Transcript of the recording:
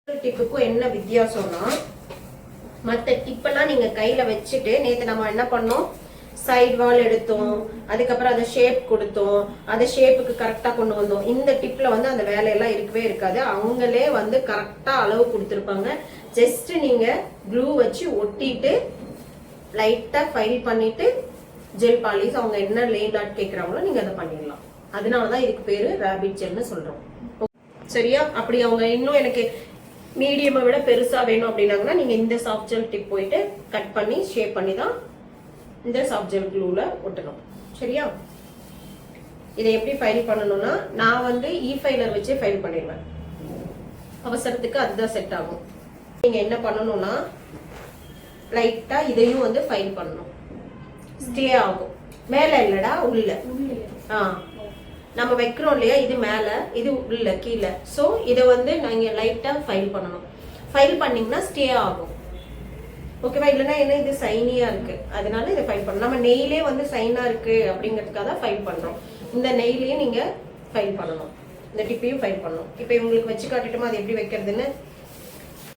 டிப்புக்கும் என்ன வித்தியாசம்னா, மற்ற டிப்பெல்லாம் நீங்க கையில வச்சுட்டு நேற்று நம்ம என்ன பண்ணோம், சைட் வால் எடுத்தோம், அதுக்கப்புறம் அதை ஷேப் கொடுத்தோம், அதை ஷேப்புக்கு கரெக்டாக கொண்டு வந்தோம். இந்த டிப்ல வந்து அந்த வேலையெல்லாம் இருக்கவே இருக்காது. அவங்களே வந்து கரெக்டாக அளவு கொடுத்துருப்பாங்க. ஜஸ்ட் நீங்க க்ளூ வச்சு ஒட்டிட்டு லைட்டா ஃபைல் பண்ணிட்டு ஜெல் பாலிஷ் அவங்க என்ன லேண்ட் ஆர்ட் கேட்குறாங்களோ நீங்க அதை பண்ணிடலாம். அதனாலதான் இதுக்கு பேரு ராபிட் ஜெல்னு சொல்றோம். சரியா? அப்படி அவங்க இன்னும் எனக்கு மீடியமை விட பெருசா வேணும் அப்படின்னாங்கன்னா நீங்க இந்த சாஃப்ட் ஜெல் டிப் போயிட்டு கட் பண்ணி ஷேப் பண்ணி தான் இந்த சாஃப்ட் ஜெல் க்ளூல ஒட்டணும். சரியா? இதை எப்படி ஃபைல் பண்ணணும்னா, நான் வந்து ஃபைலர் வச்சு ஃபைல் பண்ணிடுவேன். அவசரத்துக்கு அதுதான் செட் ஆகும். நீங்க என்ன பண்ணணும்னா லைட்டா இதையும் வந்து ஃபைல் பண்ணணும். ஸ்டே ஆகும். மேல இல்லடா, உள்ள. நம்ம வைக்கிறோம் இல்லையா, இது மேல, இது உள்ள, கீழே. ஸோ இதை வந்து நீங்க லைட்டா ஃபைல் பண்ணணும். ஃபைல் பண்ணீங்கன்னா ஸ்டே ஆகும். ஓகேவா? இல்லைன்னா என்ன, இது சைனியா இருக்கு, அதனால இதை ஃபைல் பண்ணணும். நம்ம நெய்லே வந்து சைனா இருக்கு அப்படிங்கிறதுக்காக தான் ஃபைல் பண்றோம். இந்த நெய்லையும் நீங்க ஃபைல் பண்ணணும், இந்த டிப்பையும் ஃபைல் பண்ணணும். இப்போ உங்களுக்கு வச்சு காட்டிட்டோமா அது எப்படி வைக்கிறதுன்னு.